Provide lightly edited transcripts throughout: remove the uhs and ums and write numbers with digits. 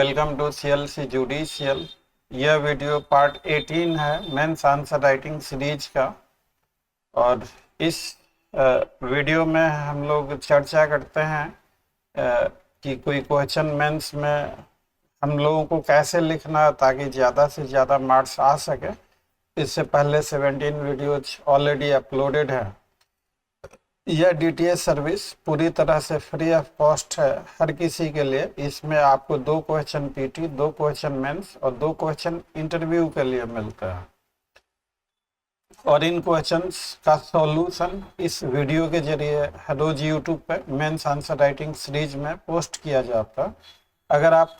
Welcome to CLC judicial. यह video part 18 है mains answer writing series का। और इस वीडियो में हम लोग चर्चा करते हैं कि कोई क्वेश्चन मेंस में हम लोगों को कैसे लिखना ताकि ज़्यादा से ज़्यादा मार्क्स आ सके। इससे पहले 17 वीडियोज ऑलरेडी अपलोडेड है। यह डीटीएच सर्विस पूरी तरह से फ्री ऑफ कॉस्ट है हर किसी के लिए। इसमें आपको 2 क्वेश्चन पीटी, 2 क्वेश्चन मेंस और 2 क्वेश्चन इंटरव्यू के लिए मिलता है। और इन क्वेश्चंस का सॉल्यूशन इस वीडियो के जरिए हर रोज यूट्यूब पर मेंस आंसर राइटिंग सीरीज में पोस्ट किया जाता है। अगर आप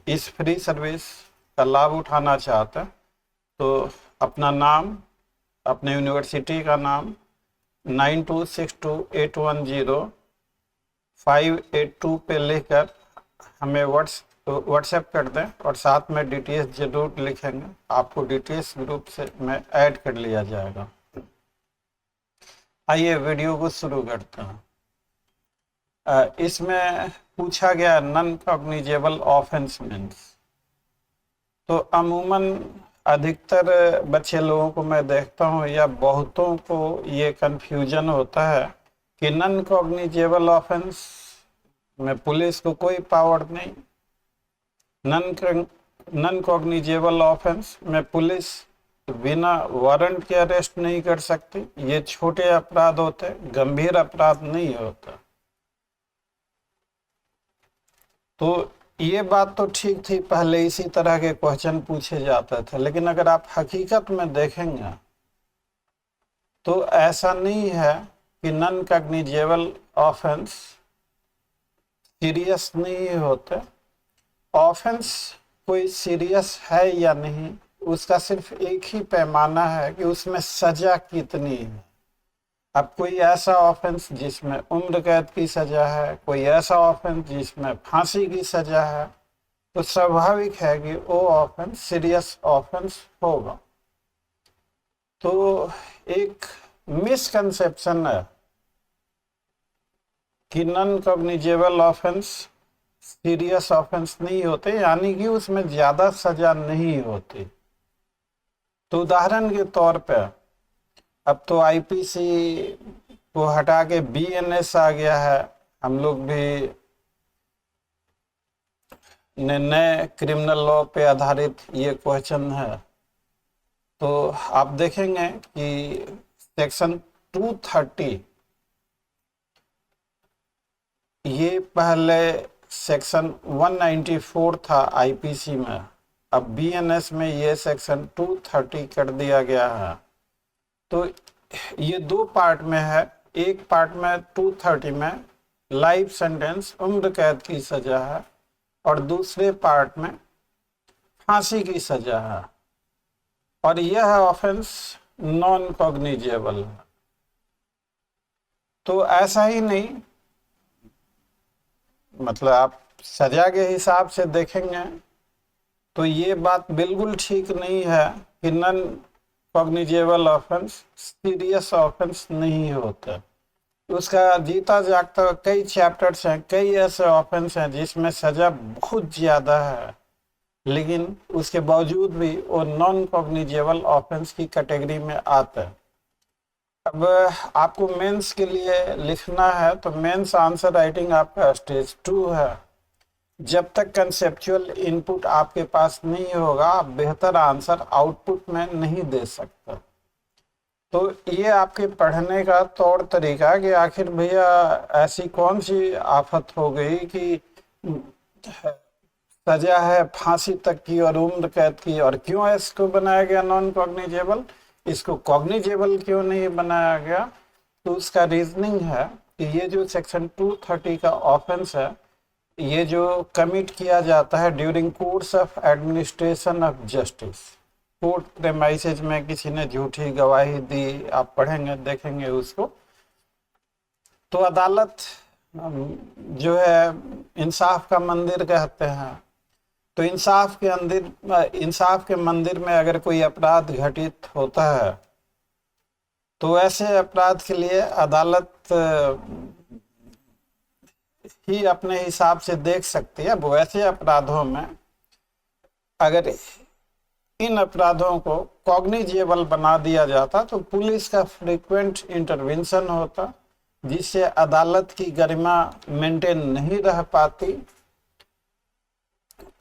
इस फ्री सर्विस का लाभ उठाना चाहते हैं तो अपना नाम, अपने यूनिवर्सिटी का नाम 9262810582 पे लेकर हमें व्हाट्सएप कर दें और साथ में डीटीएच जरूर लिखेंगे। आपको डीटीएच ग्रुप से में ऐड कर लिया जाएगा। आइए वीडियो को शुरू करते हैं। इसमें पूछा गया नॉन कॉग्निजेबल ऑफेंस मीन्स। तो अमूमन अधिकतर बच्चे लोगों को मैं देखता हूँ या बहुतों को ये कन्फ्यूजन होता है कि नॉन कॉग्निजेबल ऑफेंस में पुलिस को कोई पावर नहीं, नॉन कॉग्निजेबल ऑफेंस में पुलिस बिना वारंट के अरेस्ट नहीं कर सकती। ये छोटे अपराध होते, गंभीर अपराध नहीं होता। तो ये बात तो ठीक थी, पहले इसी तरह के क्वेश्चन पूछे जाते थे। लेकिन अगर आप हकीकत में देखेंगे तो ऐसा नहीं है कि नॉन कॉग्निजेबल ऑफेंस सीरियस नहीं होते। ऑफेंस कोई सीरियस है या नहीं, उसका सिर्फ एक ही पैमाना है कि उसमें सजा कितनी है। अब कोई ऐसा ऑफेंस जिसमें उम्र कैद की सजा है, कोई ऐसा ऑफेंस जिसमें फांसी की सजा है, तो स्वाभाविक है कि वो ऑफेंस सीरियस ऑफेंस होगा। तो एक मिसकंसेप्शन है कि non cognizable offence serious offence नहीं होते, यानी कि उसमें ज्यादा सजा नहीं होती। तो उदाहरण के तौर पे अब तो आईपीसी को हटा के बीएनएस आ गया है। हम लोग भी नए क्रिमिनल लॉ पे आधारित ये क्वेश्चन है। तो आप देखेंगे कि सेक्शन 230 ये पहले सेक्शन 194 था आईपीसी में, अब बीएनएस में ये सेक्शन 230 कर दिया गया है। तो ये 2 पार्ट में है। एक पार्ट में 230 में लाइफ सेंटेंस, उम्र कैद की सजा है, और दूसरे पार्ट में फांसी की सजा है। और यह ऑफेंस नॉन कॉग्निजेबल है। तो ऐसा ही नहीं, मतलब आप सजा के हिसाब से देखेंगे तो ये बात बिल्कुल ठीक नहीं है कि non cognizable offence serious offence नहीं होता। उसका जीता जागता कई चैप्टर्स हैं, कई ऐसे ऑफेंस हैं जिसमें सजा बहुत ज्यादा है, लेकिन उसके बावजूद भी वो नॉन कॉग्निजेबल ऑफेंस की कैटेगरी में आता है। अब आपको मेंस के लिए लिखना है तो मेंस आंसर राइटिंग आपका स्टेज 2 है। जब तक कंसेप्चुअल इनपुट आपके पास नहीं होगा आप बेहतर आंसर आउटपुट में नहीं दे सकते। तो ये आपके पढ़ने का तौर तरीका कि आखिर भैया ऐसी कौन सी आफत हो गई कि सजा है फांसी तक की और उम्र कैद की, और क्यों इसको बनाया गया नॉन कॉग्निजेबल, इसको कॉग्निजेबल क्यों नहीं बनाया गया। तो उसका रीजनिंग है कि ये जो सेक्शन 230 का ऑफेंस है, ये जो कमिट किया जाता है during course of administration of justice, court premises में किसी ने झूठी गवाही दी, आप पढ़ेंगे देखेंगे उसको। तो अदालत जो है इंसाफ का मंदिर कहते हैं। तो इंसाफ के मंदिर में अगर कोई अपराध घटित होता है तो ऐसे अपराध के लिए अदालत ही अपने हिसाब से देख सकती है। अब वैसे अपराधों में अगर इन अपराधों को कॉग्निजेबल बना दिया जाता तो पुलिस का फ्रीक्वेंट इंटरवेंशन होता, जिससे अदालत की गरिमा मेंटेन नहीं रह पाती।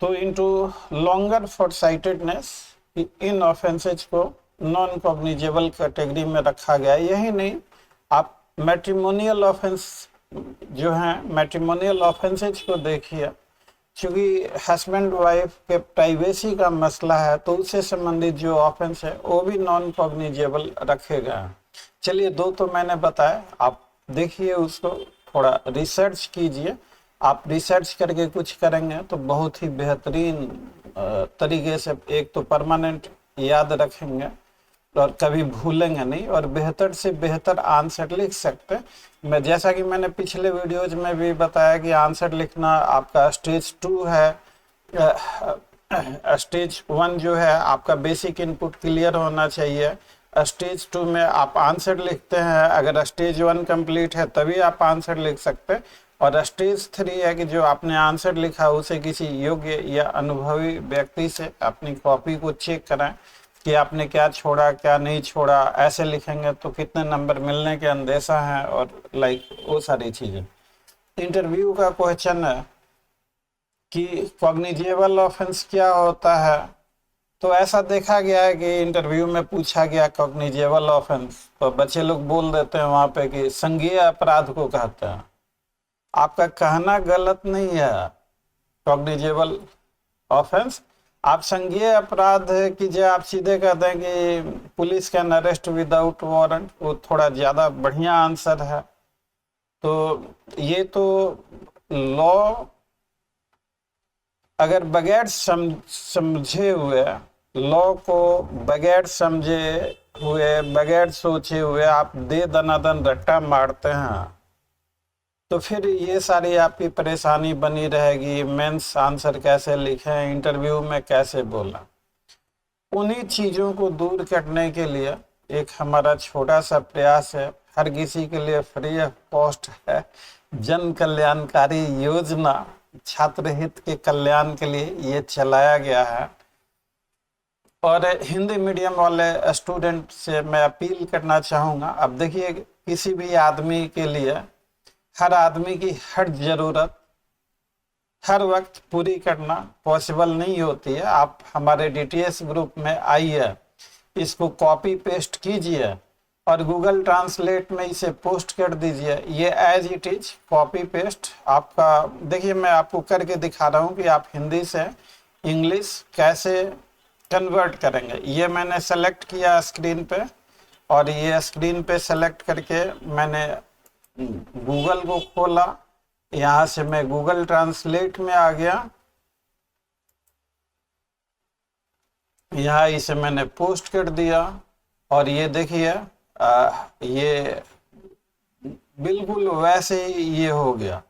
तो इनटू लॉन्गर फॉरसाइटेडनेस इन ऑफेंसेज को नॉन कॉग्निजेबल कैटेगरी में रखा गया। यही नहीं, आप मैट्रिमोनियल ऑफेंस जो है, मैट्रिमोनियल ऑफेंसेज को देखिए, चूंकि हस्बैंड वाइफ के प्राइवेसी का मसला है तो उससे संबंधित जो ऑफेंस है वो भी नॉन कॉग्निजेबल रखे गए हैं। चलिए, दो तो मैंने बताया, आप देखिए उसको, थोड़ा रिसर्च कीजिए। आप रिसर्च करके कुछ करेंगे तो बहुत ही बेहतरीन तरीके से एक तो परमानेंट याद रखेंगे और कभी भूलेंगे नहीं, और बेहतर से बेहतर आंसर लिख सकते हैं। मैं जैसा कि मैंने पिछले वीडियोज में भी बताया कि आंसर लिखना आपका स्टेज 2 है। स्टेज 1 जो है आपका बेसिक इनपुट क्लियर होना चाहिए। स्टेज 2 में आप आंसर लिखते हैं, अगर स्टेज 1 कंप्लीट है तभी आप आंसर लिख सकते हैं। और स्टेज 3 है कि जो आपने आंसर लिखा उसे किसी योग्य या अनुभवी व्यक्ति से अपनी कॉपी को चेक कराएं कि आपने क्या छोड़ा क्या नहीं छोड़ा। ऐसे लिखेंगे तो कितने नंबर मिलने के अंदेशा है, और वो सारी चीज़ें। इंटरव्यू का क्वेश्चन है कि कॉग्निजेबल ऑफेंस क्या होता है, तो ऐसा देखा गया है कि इंटरव्यू में पूछा गया कॉग्निजेबल ऑफेंस, तो बच्चे लोग बोल देते हैं वहाँ पे कि संज्ञेय अपराध को कहते हैं। आपका कहना गलत नहीं है। कॉग्निजेबल ऑफेंस आप संज्ञेय अपराध कीजिए, आप सीधे कह दें कि police can arrest without warrant, वो थोड़ा ज़्यादा बढ़िया आंसर है। तो ये तो लॉ अगर बगैर समझे हुए, लॉ को बगैर समझे हुए, बगैर सोचे हुए आप दे दनादन रट्टा मारते हैं तो फिर ये सारी आपकी परेशानी बनी रहेगी। मेंस आंसर कैसे लिखें, इंटरव्यू में कैसे बोला। उन्हीं चीज़ों को दूर करने के लिए एक हमारा छोटा सा प्रयास है, हर किसी के लिए फ्री ऑफ कॉस्ट है, जन कल्याणकारी योजना, छात्र हित के कल्याण के लिए ये चलाया गया है। और हिंदी मीडियम वाले स्टूडेंट से मैं अपील करना चाहूँगा, अब देखिए किसी भी आदमी के लिए, हर आदमी की हर ज़रूरत हर वक्त पूरी करना पॉसिबल नहीं होती है। आप हमारे डीटीएस ग्रुप में आइए, इसको कॉपी पेस्ट कीजिए और गूगल ट्रांसलेट में इसे पोस्ट कर दीजिए। ये as it is copy paste आपका, देखिए मैं आपको करके दिखा रहा हूँ कि आप हिंदी से इंग्लिश कैसे कन्वर्ट करेंगे। ये मैंने सेलेक्ट किया स्क्रीन पे, और ये स्क्रीन पे सेलेक्ट करके मैंने गूगल को खोला, यहाँ से मैं गूगल ट्रांसलेट में आ गया, यहाँ इसे मैंने पोस्ट कर दिया और ये देखिए ये बिल्कुल वैसे ही ये हो गया।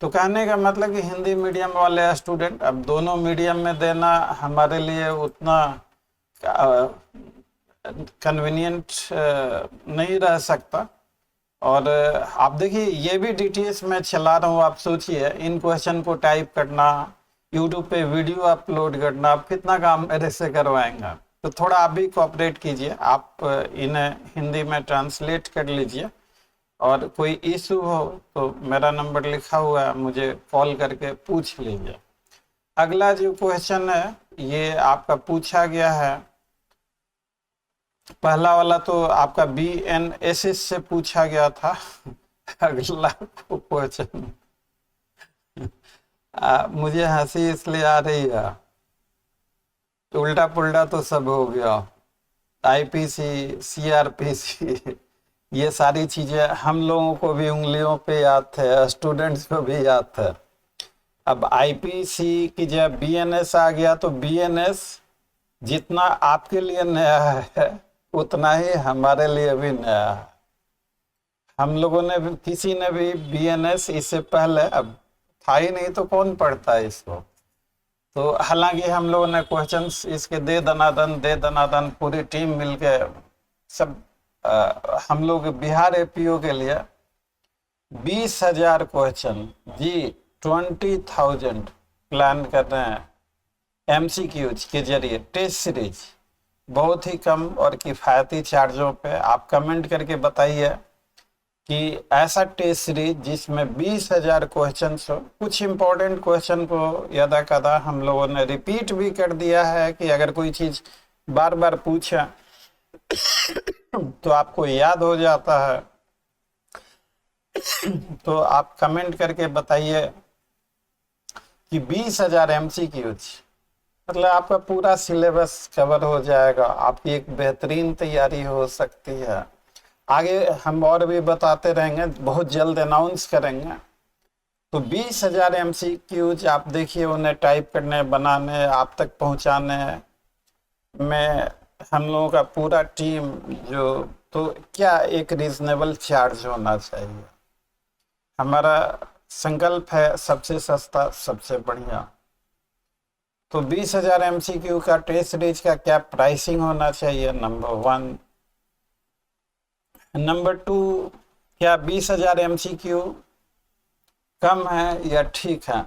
तो कहने का मतलब कि हिंदी मीडियम वाले स्टूडेंट, अब दोनों मीडियम में देना हमारे लिए उतना कन्वीनियंट नहीं रह सकता। और आप देखिए ये भी डीटीएस में चला रहा हूँ, आप सोचिए इन क्वेश्चन को टाइप करना, यूट्यूब पे वीडियो अपलोड करना, आप कितना काम मेरे से करवाएंगे। तो थोड़ा आप भी कोऑपरेट कीजिए, आप इन्हें हिंदी में ट्रांसलेट कर लीजिए, और कोई इशू हो तो मेरा नंबर लिखा हुआ है, मुझे कॉल करके पूछ लीजिए। अगला जो क्वेश्चन है ये आपका पूछा गया है, पहला वाला तो आपका BNSS से पूछा गया था। अगला क्वेश्चन मुझे हंसी इसलिए आ रही है, उल्टा पुल्टा तो सब हो गया। IPC, CRPC, ये सारी चीजें हम लोगों को भी उंगलियों पे याद थे, स्टूडेंट्स को भी याद थे। अब IPC की जब BNS आ गया तो BNS जितना आपके लिए नया है उतना ही हमारे लिए भी नया है। हम लोगों ने भी, किसी ने भी BNS इससे पहले, अब था ही नहीं तो कौन पढ़ता है इसको। तो हालांकि हम लोगों ने क्वेश्चंस इसके दे दनादन पूरी टीम मिलके सब हम लोग बिहार APO के लिए 20,000 क्वेश्चन जी, 20,000 प्लान कर रहे हैं एमसीक्यूज के जरिए टेस्ट सीरीज, बहुत ही कम और किफ़ायती चार्जों पे। आप कमेंट करके बताइए कि ऐसा टेस्ट सीरीज जिसमें 20,000 क्वेश्चन हो, कुछ इंपॉर्टेंट क्वेश्चन को यदा कदा हम लोगों ने रिपीट भी कर दिया है कि अगर कोई चीज़ बार बार पूछा तो आपको याद हो जाता है। तो आप कमेंट करके बताइए कि 20,000 एमसीक्यूज, मतलब आपका पूरा सिलेबस कवर हो जाएगा, आपकी एक बेहतरीन तैयारी हो सकती है। आगे हम और भी बताते रहेंगे, बहुत जल्द अनाउंस करेंगे। तो 20,000 एमसीक्यूज आप देखिए, उन्हें टाइप करने, बनाने, आप तक पहुंचाने में हम लोगों का पूरा टीम जो, तो क्या एक रीजनेबल चार्ज होना चाहिए। हमारा संकल्प है सबसे सस्ता सबसे बढ़िया। तो 20,000 एमसीक्यू का टेस्ट सीरीज का क्या प्राइसिंग होना चाहिए, नंबर 1। नंबर 2, क्या 20,000 एमसीक्यू कम है या ठीक है।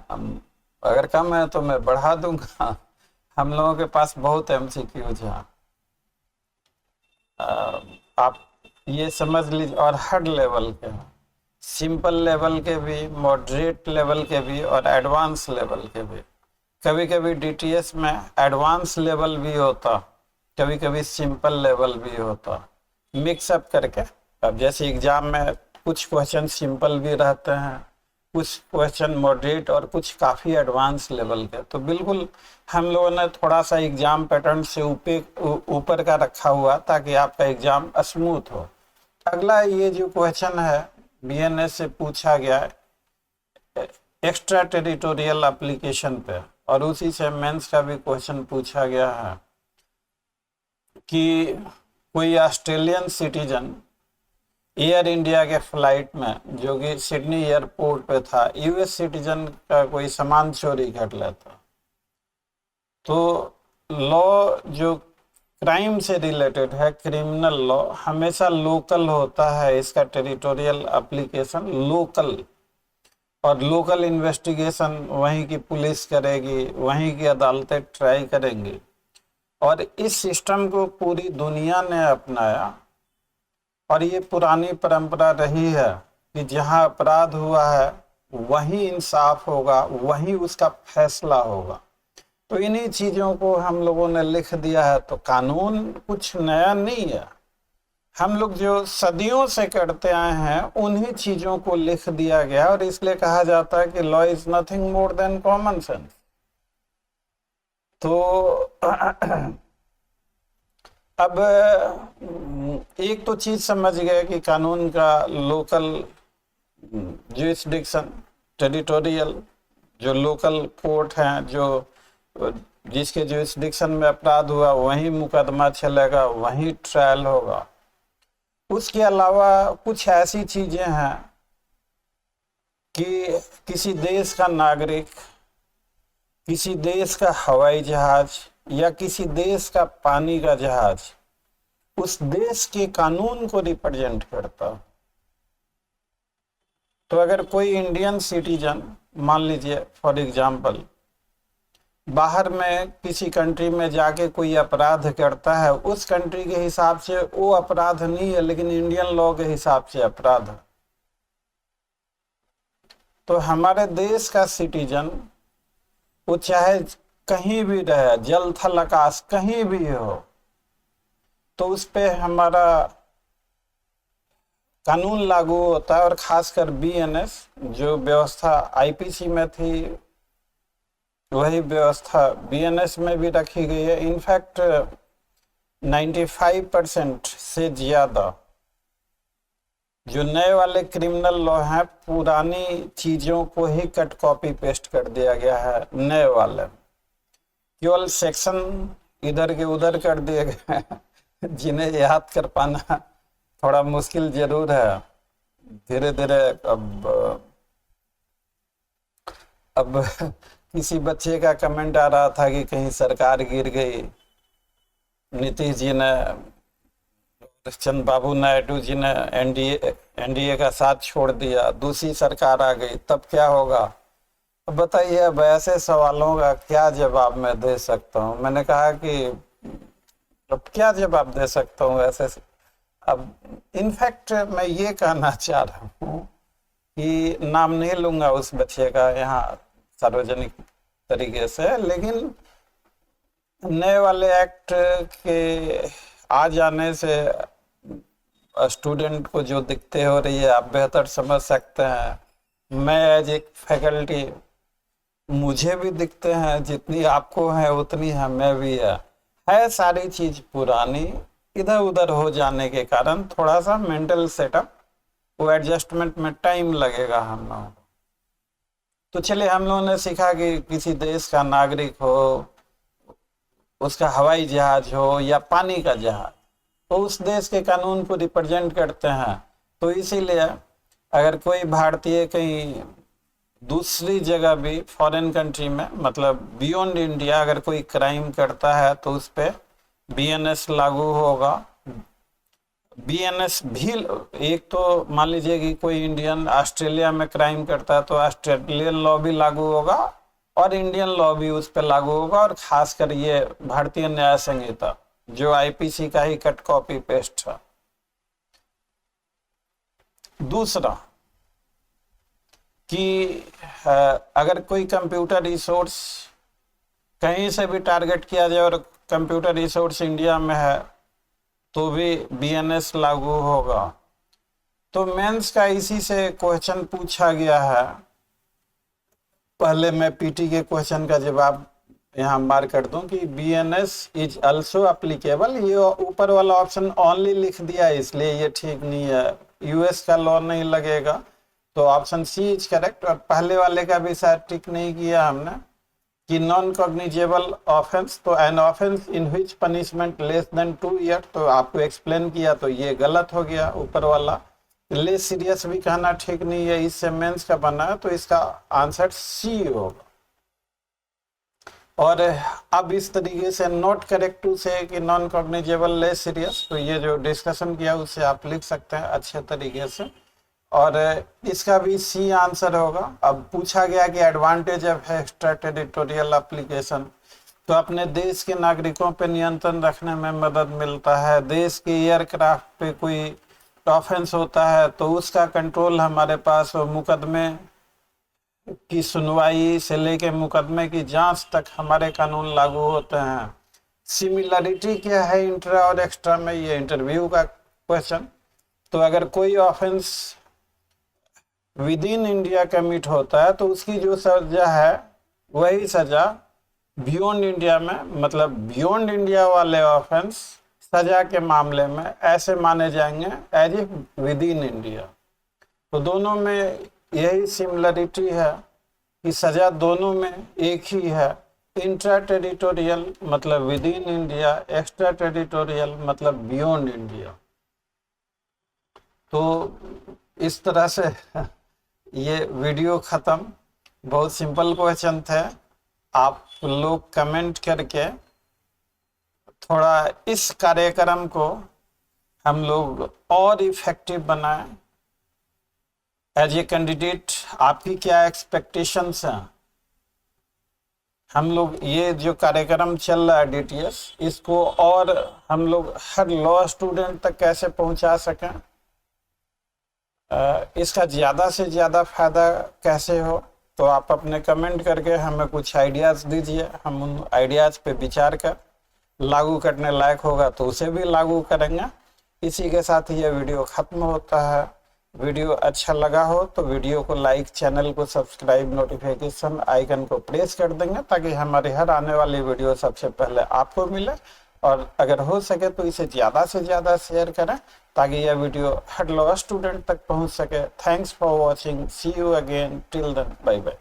अगर कम है तो मैं बढ़ा दूंगा, हम लोगों के पास बहुत एमसीक्यूज हैं, आप ये समझ लीजिए। और हर लेवल के, सिंपल लेवल के भी, मॉडरेट लेवल के भी और एडवांस लेवल के भी। कभी कभी डीटीएस में एडवांस लेवल भी होता, कभी कभी सिंपल लेवल भी होता, मिक्सअप करके। अब जैसे एग्जाम में कुछ क्वेश्चन सिंपल भी रहते हैं, कुछ क्वेश्चन मॉडरेट और कुछ काफ़ी एडवांस लेवल के। तो बिल्कुल हम लोगों ने थोड़ा सा एग्जाम पैटर्न से ऊपर का रखा हुआ ताकि आपका एग्जाम स्मूथ हो। अगला ये जो क्वेश्चन है बीएनएस से पूछा गया है एक्स्ट्रा टेरिटोरियल एप्लीकेशन पे, और उसी से मेंस का भी क्वेश्चन पूछा गया है कि कोई ऑस्ट्रेलियन सिटीजन एयर इंडिया के फ्लाइट में, जो कि सिडनी एयरपोर्ट पे था, यूएस सिटीजन का कोई सामान चोरी कर लेता, तो लॉ जो क्राइम से रिलेटेड है, क्रिमिनल लॉ हमेशा लोकल होता है, इसका टेरिटोरियल एप्लीकेशन लोकल, और लोकल इन्वेस्टिगेशन वहीं की पुलिस करेगी, वहीं की अदालतें ट्राई करेंगी। और इस सिस्टम को पूरी दुनिया ने अपनाया, और ये पुरानी परंपरा रही है कि जहां अपराध हुआ है वहीं इंसाफ होगा, वहीं उसका फैसला होगा। तो इन्हीं चीज़ों को हम लोगों ने लिख दिया है। तो कानून कुछ नया नहीं है, हम लोग जो सदियों से करते आए हैं उन्हीं चीज़ों को लिख दिया गया, और इसलिए कहा जाता है कि law is nothing more than common sense. तो अब एक तो चीज समझ गए कि कानून का लोकल जुरिस्डिक्शन, टेरिटोरियल, जो लोकल कोर्ट हैं, जो जिसके जुरिस्डिक्शन में अपराध हुआ वहीं मुकदमा चलेगा, वहीं ट्रायल होगा। उसके अलावा कुछ ऐसी चीजें हैं कि किसी देश का नागरिक, किसी देश का हवाई जहाज या किसी देश का पानी का जहाज उस देश के कानून को रिप्रेजेंट करता। तो अगर कोई इंडियन सिटीजन, मान लीजिए फॉर एग्जांपल, बाहर में किसी कंट्री में जाके कोई अपराध करता है, उस कंट्री के हिसाब से वो अपराध नहीं है, लेकिन इंडियन लॉ के हिसाब से अपराध है। तो हमारे देश का सिटीजन, वो चाहे कहीं भी रहे, जल थल आकाश कहीं भी हो, तो उस पे हमारा कानून लागू होता है। और खासकर बीएनएस जो व्यवस्था आईपीसी में थी, वही व्यवस्था बीएनएस में भी रखी गई है। इनफैक्ट 95% से ज्यादा जो नए वाले क्रिमिनल लॉ हैं, पुरानी चीजों को ही कट कॉपी पेस्ट कर दिया गया है नए वाले, केवल सेक्शन इधर के उधर कर दिए गए जिन्हें याद कर पाना थोड़ा मुश्किल जरूर है। धीरे धीरे अब किसी बच्चे का कमेंट आ रहा था कि कहीं सरकार गिर गई, नीतीश जी ने, चंद्रबाबू नायडू जी ने एनडीए एनडीए का साथ छोड़ दिया, दूसरी सरकार आ गई, तब क्या होगा? अब बताइए, अब ऐसे सवालों का क्या जवाब मैं दे सकता हूँ? मैंने कहा कि अब क्या जवाब दे सकता हूँ ऐसे। अब इनफैक्ट मैं ये कहना चाह रहा हूँ कि नाम नहीं लूंगा उस बच्चे का यहाँ सार्वजनिक तरीके से, लेकिन नए वाले एक्ट के आ जाने से स्टूडेंट को जो दिक्कतें हो रही है आप बेहतर समझ सकते हैं। मैं एज एक फैकल्टी, मुझे भी दिखते हैं, जितनी आपको है उतनी हमें भी है सारी चीज पुरानी, इधर उधर हो जाने के कारण थोड़ा सा मेंटल सेटअप, वो एडजस्टमेंट में टाइम लगेगा हम लोगों को। तो चलिए, हम लोगों ने सीखा कि किसी देश का नागरिक हो, उसका हवाई जहाज हो या पानी का जहाज, तो उस देश के कानून को रिप्रेजेंट करते हैं। तो इसीलिए अगर कोई भारतीय कहीं दूसरी जगह भी फॉरेन कंट्री में, मतलब बियॉन्ड इंडिया, अगर कोई क्राइम करता है तो उस पर बीएनएस लागू होगा। बीएनएस भी, एक तो मान लीजिए कि कोई इंडियन ऑस्ट्रेलिया में क्राइम करता है तो ऑस्ट्रेलियन लॉ भी लागू होगा और इंडियन लॉ भी उस पर लागू होगा, और खासकर ये भारतीय न्याय संहिता जो आईपीसी का ही कट कॉपी पेस्ट है। दूसरा कि अगर कोई कंप्यूटर रिसोर्स कहीं से भी टारगेट किया जाए और कंप्यूटर रिसोर्स इंडिया में है तो भी बीएनएस लागू होगा। तो मेंस का इसी से क्वेश्चन पूछा गया है। पहले मैं पीटी के क्वेश्चन का जवाब यहाँ मार्क कर दूं कि बीएनएस इज आल्सो एप्लीकेबल। ये ऊपर वाला ऑप्शन ओनली लिख दिया है, इसलिए ये ठीक नहीं है, यूएस का लॉ नहीं लगेगा, तो ऑप्शन सी इज करेक्ट। और पहले वाले का भी शायद टिक नहीं किया हमने कि नॉन कॉग्निजेबल ऑफेंस, तो an offence in which punishment less than 2 year, तो आपको एक्सप्लेन किया, तो ये गलत हो गया। ऊपर वाला लेस सीरियस भी कहना ठीक नहीं है, इससे मेंस का बना है, तो इसका आंसर सी होगा। और अब इस तरीके से नॉट करेक्ट टू से कि नॉन कॉग्निजेबल लेस सीरियस, तो ये जो डिस्कशन किया उससे आप लिख सकते हैं अच्छे तरीके से, और इसका भी सी आंसर होगा। अब पूछा गया कि advantage of extra territorial application, तो अपने देश के नागरिकों पर नियंत्रण रखने में मदद मिलता है। देश के एयरक्राफ्ट पे कोई ऑफेंस होता है तो उसका कंट्रोल हमारे पास, मुकदमे की सुनवाई से लेके मुकदमे की जांच तक हमारे कानून लागू होते हैं। सिमिलरिटी क्या है इंट्रा और एक्स्ट्रा में, ये इंटरव्यू का क्वेश्चन। तो अगर कोई offence with in India commit होता है तो उसकी जो सजा है वही सजा बियॉन्ड इंडिया में, मतलब बियॉन्ड इंडिया वाले ऑफेंस सजा के मामले में ऐसे माने जाएंगे as a within India. तो दोनों में यही सिमिलरिटी है कि सजा दोनों में एक ही है। इंट्रा टेरिटोरियल मतलब with in India, extra territorial मतलब बियॉन्ड इंडिया। तो इस तरह से ये वीडियो खत्म। बहुत सिंपल क्वेश्चन थे, आप लोग कमेंट करके थोड़ा इस कार्यक्रम को हम लोग और इफेक्टिव बनाएं। एज ए कैंडिडेट आपकी क्या एक्सपेक्टेशंस हैं? हम लोग ये जो कार्यक्रम चल रहा है डीटीएस, इसको और हम लोग हर लॉ स्टूडेंट तक कैसे पहुंचा सकें, इसका ज़्यादा से ज़्यादा फायदा कैसे हो, तो आप अपने कमेंट करके हमें कुछ आइडियाज़ दीजिए। हम उन आइडियाज़ पे विचार कर लागू करने लायक होगा तो उसे भी लागू करेंगे। इसी के साथ ये वीडियो ख़त्म होता है। वीडियो अच्छा लगा हो तो वीडियो को लाइक, चैनल को सब्सक्राइब, नोटिफिकेशन आइकन को प्रेस कर देंगे ताकि हमारी हर आने वाली वीडियो सबसे पहले आपको मिले। और अगर हो सके तो इसे ज़्यादा से ज़्यादा शेयर करें ताकि यह वीडियो हर लॉ स्टूडेंट तक पहुंच सके। Thanks for watching, see you again, till then, bye bye.